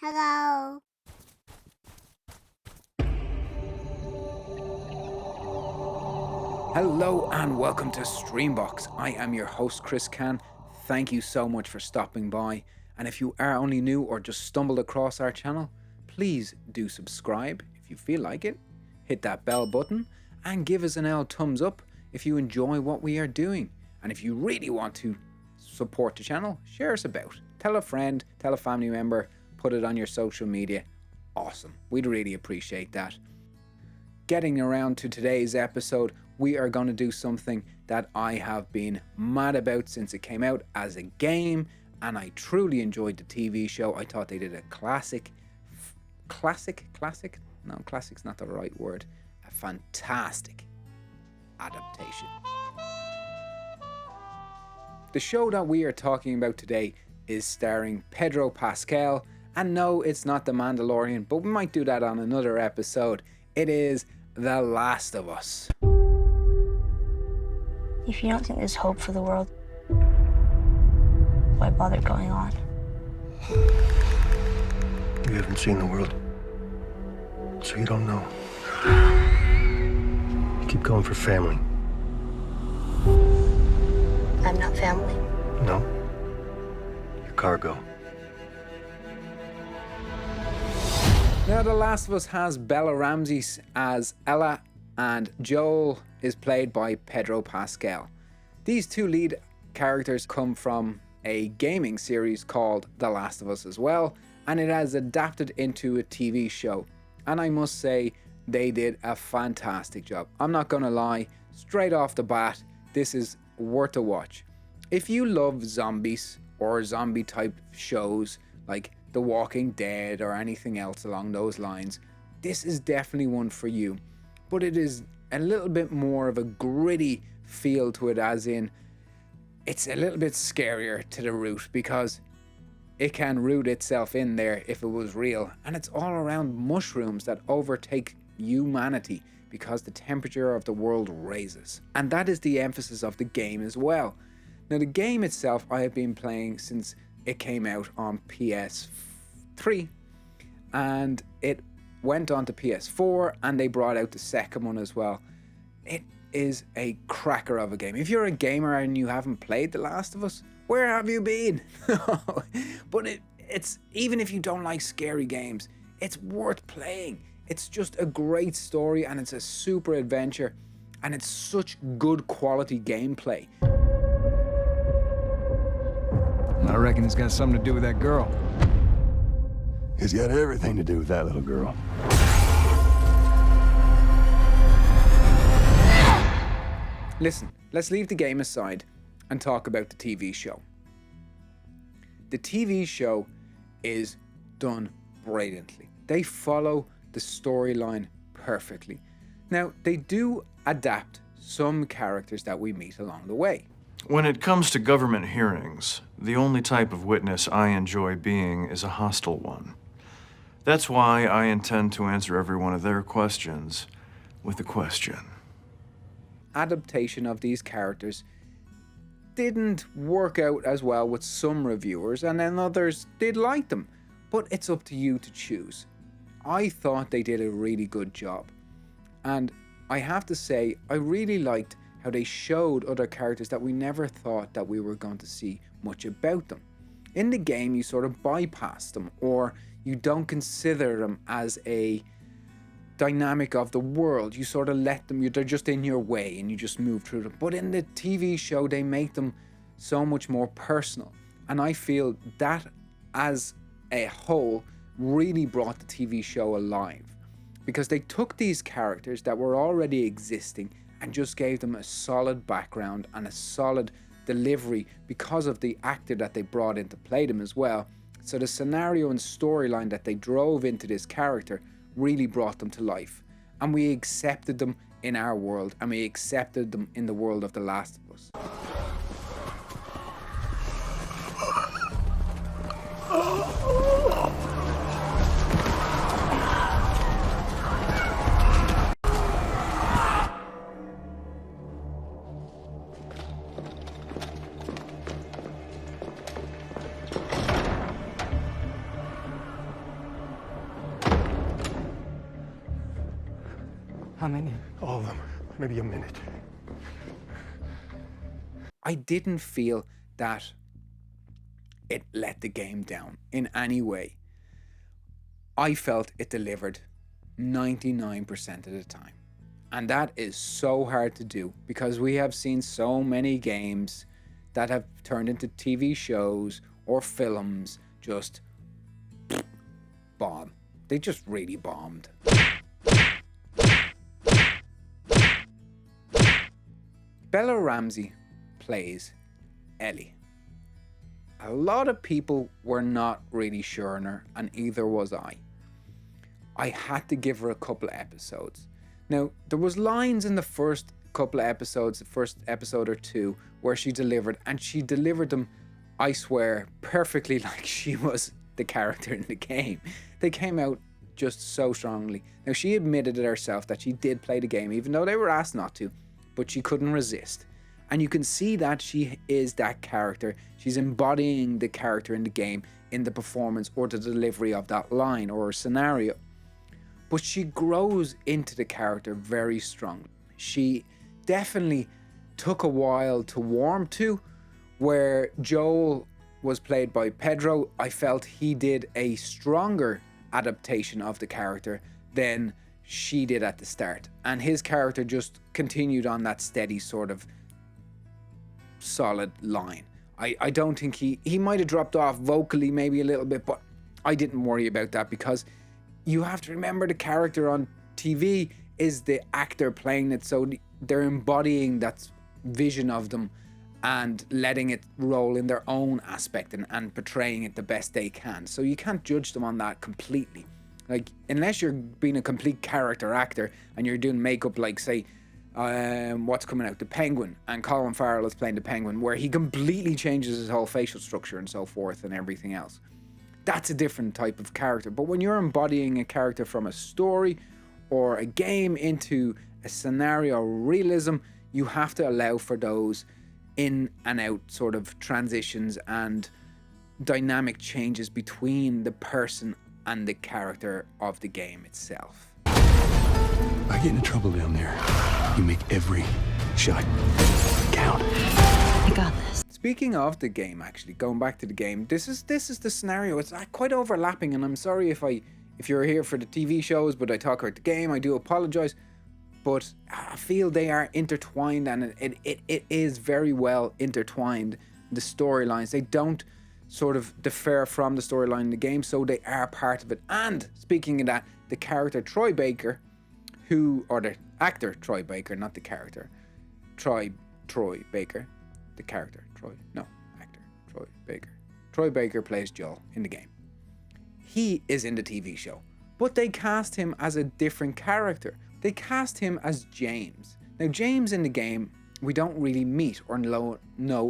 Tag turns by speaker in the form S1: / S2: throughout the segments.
S1: Hello.
S2: Hello and welcome to Streambox. I am your host Chris Can. Thank you so much for stopping by. And if you are only new or just stumbled across our channel, please do subscribe if you feel like it. Hit that bell button and give us an L thumbs up if you enjoy what we are doing. And if you really want to support the channel, share us about. Tell a friend, tell a family member, put it on your social media. Awesome. We'd really appreciate that. Getting around to today's episode, we are going to do something that I have been mad about since it came out as a game, and I truly enjoyed the TV show. I thought they did a classic? No, classic's not the right word. A fantastic adaptation. The show that we are talking about today is starring Pedro Pascal, and no, it's not The Mandalorian, but we might do that on another episode. It is The Last of Us.
S3: If you don't think there's hope for the world, why bother going on?
S4: You haven't seen the world, so you don't know. You keep going for family.
S3: I'm not family.
S4: No? You're cargo.
S2: Now, The Last of Us has Bella Ramsey as Ella, and Joel is played by Pedro Pascal. These two lead characters come from a gaming series called The Last of Us as well, and it has adapted into a TV show. And I must say, they did a fantastic job. I'm not gonna lie, straight off the bat, this is worth a watch. If you love zombies or zombie type shows like The Walking Dead or anything else along those lines, this is definitely one for you. But it is a little bit more of a gritty feel to it, as in it's a little bit scarier to the root, because it can root itself in there if it was real, and it's all around mushrooms that overtake humanity because the temperature of the world raises. And that is the emphasis of the game as well. Now, the game itself I have been playing since it came out on PS3, and it went on to PS4, and they brought out the second one as well. It is a cracker of a game. If you're a gamer and you haven't played The Last of Us, where have you been? But it's even if you don't like scary games, it's worth playing. It's just a great story, and it's a super adventure, and it's such good quality gameplay.
S5: I reckon it's got something to do with that girl.
S6: It's got everything to do with that little girl.
S2: Listen, let's leave the game aside and talk about the TV show. The TV show is done brilliantly. They follow the storyline perfectly. Now, they do adapt some characters that we meet along the way.
S7: When it comes to government hearings, the only type of witness I enjoy being is a hostile one. That's why I intend to answer every one of their questions with a question.
S2: Adaptation of these characters didn't work out as well with some reviewers, and then others did like them, but it's up to you to choose. I thought they did a really good job, and I have to say I really liked how they showed other characters that we never thought that we were going to see much about them. In the game, you sort of bypass them, or you don't consider them as a dynamic of the world. You sort of let them, they're just in your way and you just move through them. But in the TV show, they make them so much more personal. And I feel that as a whole really brought the TV show alive, because they took these characters that were already existing and just gave them a solid background and a solid delivery because of the actor that they brought in to play them as well. So the scenario and storyline that they drove into this character really brought them to life. And we accepted them in our world, and we accepted them in the world of The Last of Us.
S1: How many?
S6: All of them. Maybe a minute.
S2: I didn't feel that it let the game down in any way. I felt it delivered 99% of the time. And that is so hard to do because we have seen so many games that have turned into TV shows or films just bomb. They just really bombed. Bella Ramsey plays Ellie. A lot of people were not really sure on her, and either was I. I had to give her a couple of episodes. Now, there was lines in the first couple of episodes, the first episode or two, where she delivered, and she delivered them, I swear, perfectly like she was the character in the game. They came out just so strongly. Now, she admitted it herself that she did play the game, even though they were asked not to, but she couldn't resist. And you can see that she is that character. She's embodying the character in the game in the performance or the delivery of that line or scenario. But she grows into the character very strongly. She definitely took a while to warm to. Where Joel was played by Pedro, I felt he did a stronger adaptation of the character than she did at the start. And his character just continued on that steady sort of solid line. I don't think he might have dropped off vocally maybe a little bit, but I didn't worry about that because you have to remember the character on TV is the actor playing it, so they're embodying that vision of them and letting it roll in their own aspect and portraying it the best they can. So you can't judge them on that completely. Like, unless you're being a complete character actor and you're doing makeup like, say, what's coming out, The Penguin, and Colin Farrell is playing the Penguin, where he completely changes his whole facial structure and so forth and everything else. That's a different type of character. But when you're embodying a character from a story or a game into a scenario realism, you have to allow for those in and out sort of transitions and dynamic changes between the person and the character of the game itself.
S6: I get into trouble down there. You make every shot count.
S3: I got this.
S2: Speaking of the game, actually, going back to the game, this is the scenario. It's quite overlapping, and I'm sorry if you're here for the TV shows, but I talk about the game. I do apologize, but I feel they are intertwined, and it is very well intertwined. The storylines, they don't sort of differ from the storyline in the game, so they are part of it. And speaking of that, the character Troy Baker, or the actor Troy Baker, not the character, Troy Baker, the character actor Troy Baker. Troy Baker plays Joel in the game. He is in the TV show, but they cast him as a different character. They cast him as James. Now, James in the game, we don't really meet or know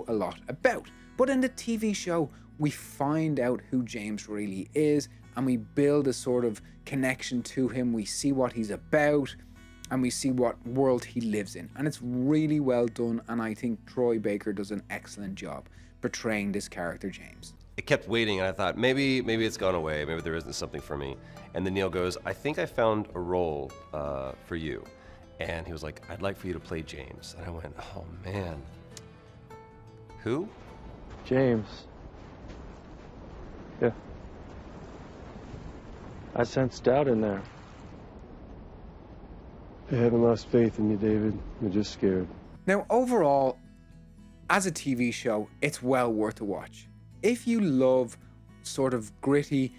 S2: a lot about, but in the TV show, we find out who James really is, and we build a sort of connection to him. We see what he's about, and we see what world he lives in. And it's really well done, and I think Troy Baker does an excellent job portraying this character, James.
S8: I kept waiting, and I thought, maybe it's gone away. Maybe there isn't something for me. And then Neil goes, I think I found a role for you. And he was like, I'd like for you to play James. And I went, oh, man. Who?
S9: James. Yeah. I sensed doubt in there.
S6: I haven't lost faith in you, David. You're just scared.
S2: Now, overall, as a TV show, it's well worth a watch. If you love sort of gritty,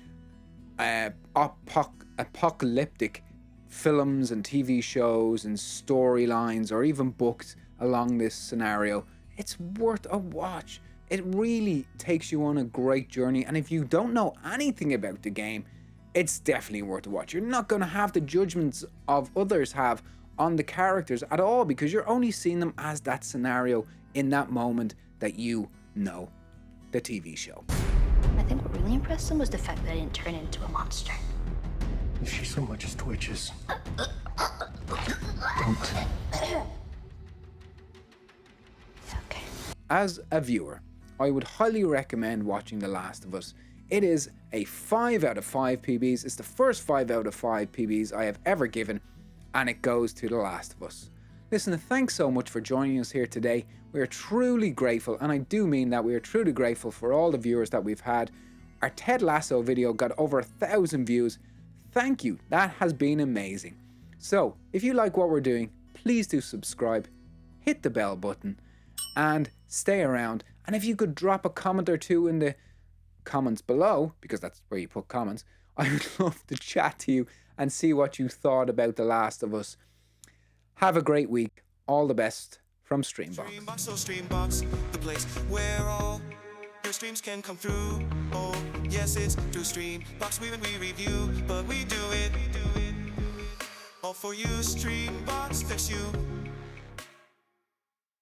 S2: apocalyptic films and TV shows and storylines, or even books along this scenario, it's worth a watch. It really takes you on a great journey, and if you don't know anything about the game, it's definitely worth a watch. You're not going to have the judgments of others have on the characters at all, because you're only seeing them as that scenario in that moment that you know the TV show.
S3: I think what really impressed him was the fact that I didn't turn into a monster.
S4: If she so much as twitches.
S3: Okay.
S2: As a viewer, I would highly recommend watching The Last of Us. It is a 5 out of 5 PBs. It's the first 5 out of 5 PBs I have ever given, and it goes to The Last of Us. Listen, thanks so much for joining us here today. We are truly grateful, and I do mean that, we are truly grateful for all the viewers that we've had. Our Ted Lasso video got over 1,000 views. Thank you, that has been amazing. So, if you like what we're doing, please do subscribe, hit the bell button, and stay around. And if you could drop a comment or two in the comments below, because that's where you put comments, I would love to chat to you and see what you thought about The Last of Us. Have a great week. All the best from Streambox.
S1: Streambox, oh Streambox, the place where all your streams can come through. Oh, yes, it's through Streambox we review, but we do it all for you. Streambox fix you.